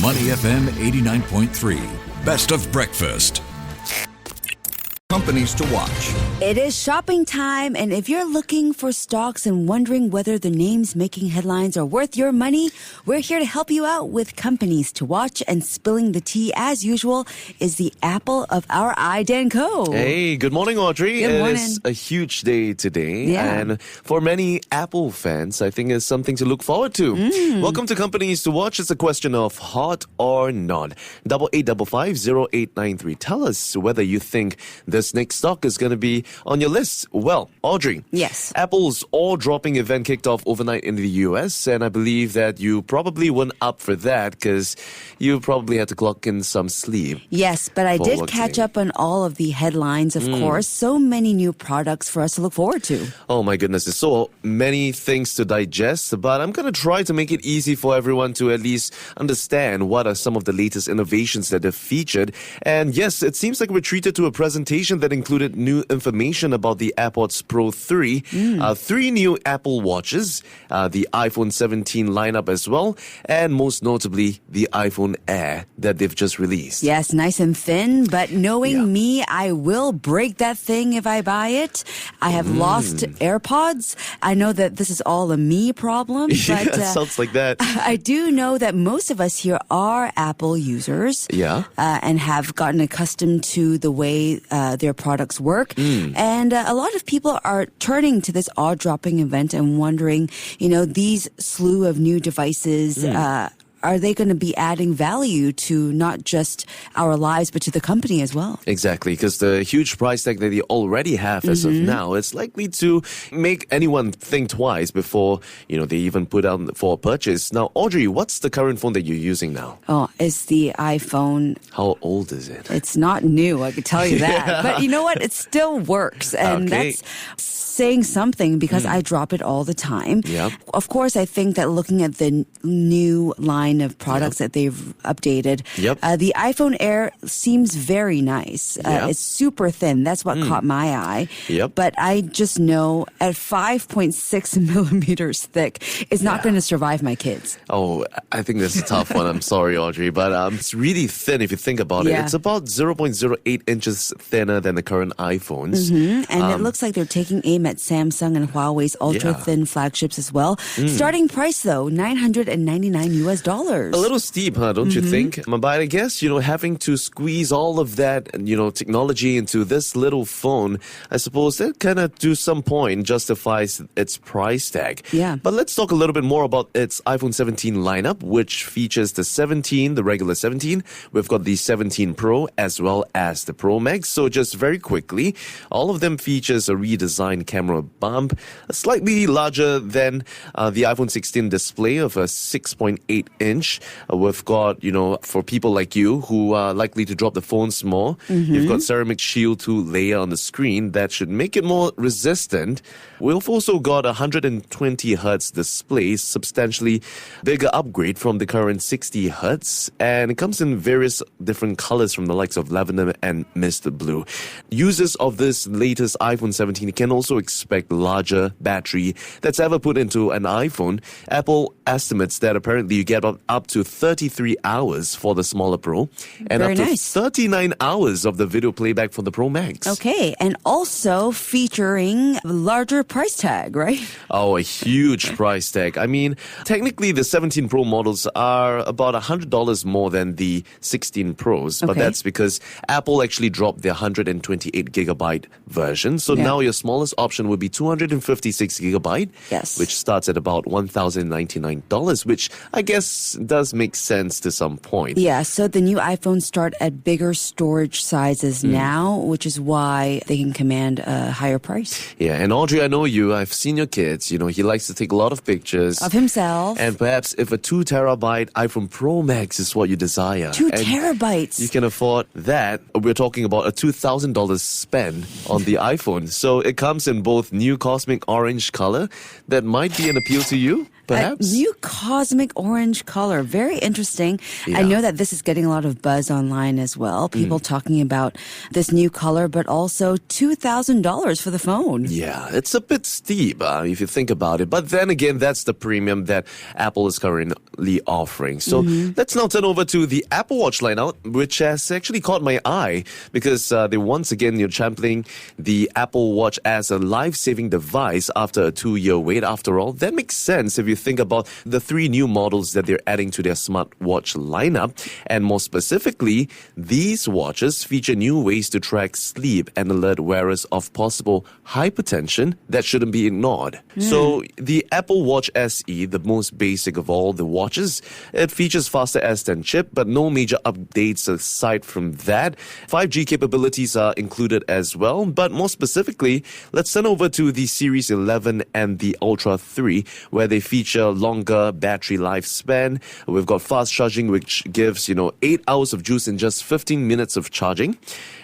Money FM 89.3. Best of breakfast. Companies to watch. It is shopping time, and if you're looking for stocks and wondering whether the names making headlines are worth your money, we're here to help you out with companies to watch. And spilling the tea, as usual, is the apple of our eye, Dan Ko. Hey, good morning, Audrey. Good morning. It's a huge day today. Yeah. And for many Apple fans, I think it's something to look forward to. Welcome to Companies to Watch. It's a question of hot or not. 8855-0893. Tell us whether you think this next stock is going to be on your list. Well, Audrey. Yes. Apple's all-dropping event kicked off overnight in the US, and I believe that you probably weren't up for that because you probably had to clock in some sleep. Yes, but I for did work catch today. up on all of the headlines, of course. So many new products for us to look forward to. Oh my goodness, there's so many things to digest, but I'm going to try to make it easy for everyone to at least understand what are some of the latest innovations that they've featured. And yes, it seems like we're treated to a presentation that included new information about the AirPods Pro 3, 3 new Apple Watches, the iPhone 17 lineup as well, and most notably, the iPhone Air that they've just released. Yes, nice and thin, but knowing Yeah. me, I will break that thing if I buy it. I have lost AirPods. I know that this is all a me problem, Yeah, but sounds like that. I do know that most of us here are Apple users. Yeah. And have gotten accustomed to the way their products work. And a lot of people are turning to this odd-dropping event and wondering, these slew of new devices, are they going to be adding value to not just our lives, but to the company as well? Exactly, because the huge price tag that they already have as of now, it's likely to make anyone think twice before, they even put out for a purchase. Now, Audrey, what's the current phone that you're using now? Oh, it's the iPhone. How old is it? It's not new, I could tell you that. But you know what? It still works. And Okay. that's saying something because I drop it all the time. Yep. Of course, I think that looking at the new line of products that they've updated, the iPhone Air seems very nice. It's super thin. That's what caught my eye. Yep. But I just know at 5.6 millimeters thick, it's not going to survive my kids. Oh, I think that's a tough one. I'm sorry, Audrey, but it's really thin if you think about it. Yeah. It's about 0.08 inches thinner than the current iPhones. And it looks like they're taking aim at Samsung and Huawei's ultra-thin flagships as well. Starting price, though, $999. A little steep, huh? Don't you think? But I guess, having to squeeze all of that, technology into this little phone, I suppose that kind of to some point justifies its price tag. Yeah. But let's talk a little bit more about its iPhone 17 lineup, which features the 17, the regular 17. We've got the 17 Pro as well as the Pro Max. So just very quickly, all of them features a redesigned camera bump, slightly larger than the iPhone 16 display of a 6.8 inch. We've got, for people like you who are likely to drop the phones more, you've got ceramic shield 2 layer on the screen that should make it more resistant. We've also got a 120 hertz display, substantially bigger upgrade from the current 60 hertz, and it comes in various different colors from the likes of lavender and mist blue. Users of this latest iPhone 17 can also expect larger battery that's ever put into an iPhone. Apple estimates that apparently you get up to 33 hours for the smaller Pro and Very up to nice. 39 hours of the video playback for the Pro Max. Okay, and also featuring a larger price tag, right? Oh, a huge price tag. I mean, technically the 17 Pro models are about $100 more than the 16 Pros, but Okay. that's because Apple actually dropped their 128 gigabyte version. So now your smallest option would be 256 gigabyte, Yes. which starts at about $1,099, which I guess does make sense to some point. Yeah, so the new iPhones start at bigger storage sizes now, which is why they can command a higher price. Yeah, and Audrey, I know you. I've seen your kids. He likes to take a lot of pictures. Of himself. And perhaps if a 2 terabyte iPhone Pro Max is what you desire. 2 and terabytes. you can afford that. We're talking about a $2,000 spend on the iPhone. So it comes in both new cosmic orange color that might be an appeal to you. perhaps? A new cosmic orange color. Very interesting. Yeah. I know that this is getting a lot of buzz online as well. People talking about this new color, but also $2,000 for the phone. Yeah, it's a bit steep if you think about it. But then again, that's the premium that Apple is currently offering. So let's now turn over to the Apple Watch lineup, which has actually caught my eye because they once again championing the Apple Watch as a life-saving device after a 2-year wait. After all, that makes sense if you think about the 3 new models that they're adding to their smartwatch lineup. And more specifically, these watches feature new ways to track sleep and alert wearers of possible hypertension that shouldn't be ignored. So the Apple Watch SE, the most basic of all the watches, it features faster S10 chip, but no major updates aside from that. 5G capabilities are included as well, but more specifically, let's turn over to the Series 11 and the Ultra 3, where they feature longer battery lifespan. We've got fast charging, which gives, 8 hours of juice in just 15 minutes of charging.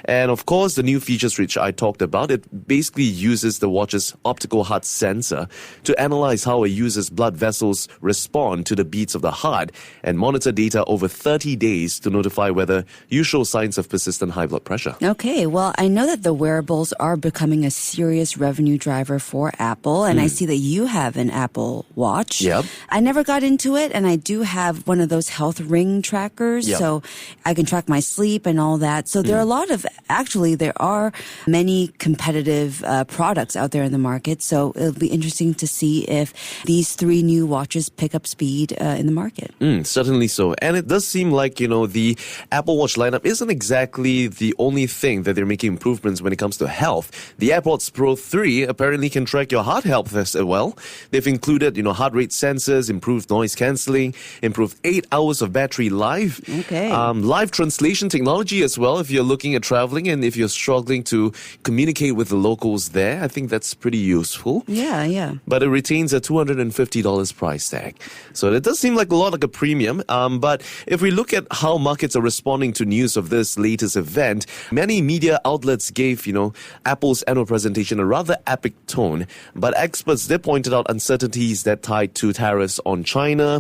And of course, the new features which I talked about, it basically uses the watch's optical heart sensor to analyze how a user's blood vessels respond to the beats of the heart and monitor data over 30 days to notify whether you show signs of persistent high blood pressure. Okay, well, I know that the wearables are becoming a serious revenue driver for Apple, and I see that you have an Apple Watch. Yep. I never got into it, and I do have one of those health ring trackers, so I can track my sleep and all that. So there are a lot of, actually, there are many competitive products out there in the market, so it'll be interesting to see if these 3 new watches pick up speed in the market. Certainly so. And it does seem like, the Apple Watch lineup isn't exactly the only thing that they're making improvements when it comes to health. The AirPods Pro 3 apparently can track your heart health as well. They've included, heart rate sensors, improved noise cancelling, improved 8 hours of battery life. Okay. Live translation technology as well if you're looking at traveling and if you're struggling to communicate with the locals there. I think that's pretty useful. Yeah. But it retains a $250 price tag. So it does seem like a lot like a premium. But if we look at how markets are responding to news of this latest event, many media outlets gave, Apple's annual presentation a rather epic tone. But experts, they pointed out uncertainties that tied to tariffs on China,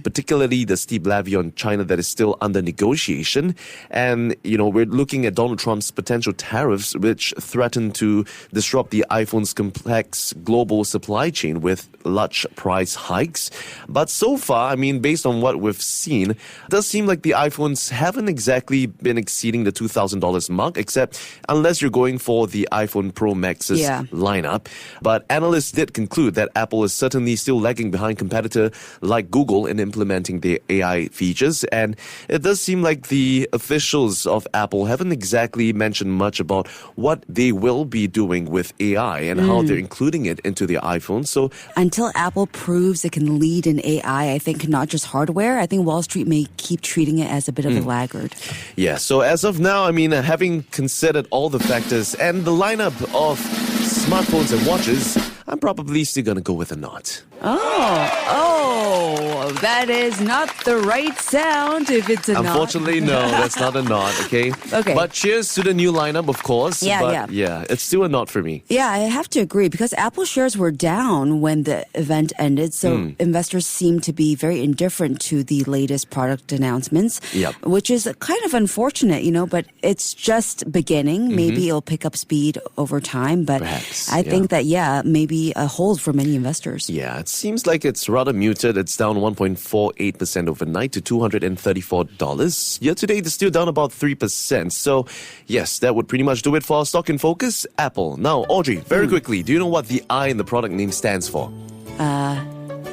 particularly the steep levy on China that is still under negotiation. And, we're looking at Donald Trump's potential tariffs, which threaten to disrupt the iPhone's complex global supply chain with large price hikes. But so far, based on what we've seen, it does seem like the iPhones haven't exactly been exceeding the $2,000 mark, except unless you're going for the iPhone Pro Max's lineup. But analysts did conclude that Apple is certainly still lagging behind competitor like Google in implementing their AI features. And it does seem like the officials of Apple haven't exactly mentioned much about what they will be doing with AI and how they're including it into their iPhone. So until Apple proves it can lead in AI, I think not just hardware, I think Wall Street may keep treating it as a bit of a laggard. Yeah, so as of now, having considered all the factors and the lineup of smartphones and watches, I'm probably still going to go with a nod. Oh, that is not the right sound if it's a nod. Unfortunately, no, that's not a nod, okay? Okay. But cheers to the new lineup, of course. Yeah. It's still a nod for me. Yeah, I have to agree because Apple shares were down when the event ended, so investors seem to be very indifferent to the latest product announcements, which is kind of unfortunate, but it's just beginning. Maybe it'll pick up speed over time, but perhaps, I think that, maybe a hold for many investors. Yeah, it seems like it's rather muted. It's down 1.48% overnight to $234. Year to date, it's still down about 3%. So, yes, that would pretty much do it for our stock in focus. Apple. Now, Audrey, very quickly, do you know what the I in the product name stands for?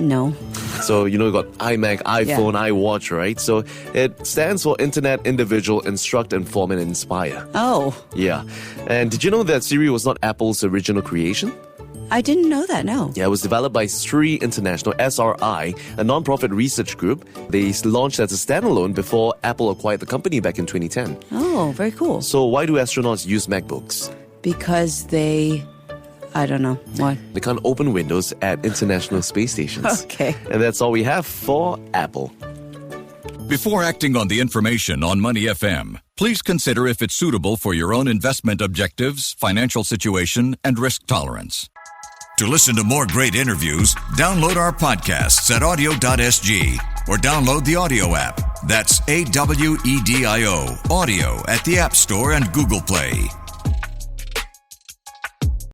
No. So, you got iMac, iPhone, iWatch, right? So, it stands for Internet, Individual, Instruct, Inform, and Inspire. Oh. Yeah. And did you know that Siri was not Apple's original creation? I didn't know that, no. Yeah, it was developed by Sri International, SRI, a non-profit research group. They launched as a standalone before Apple acquired the company back in 2010. Oh, very cool. So why do astronauts use MacBooks? Because I don't know. What? They can't open Windows at international space stations. Okay. And that's all we have for Apple. Before acting on the information on Money FM, please consider if it's suitable for your own investment objectives, financial situation, and risk tolerance. To To listen to more great interviews, download our podcasts at audio.sg or download the audio app. That's AWEDIO, audio at the App Store and Google Play.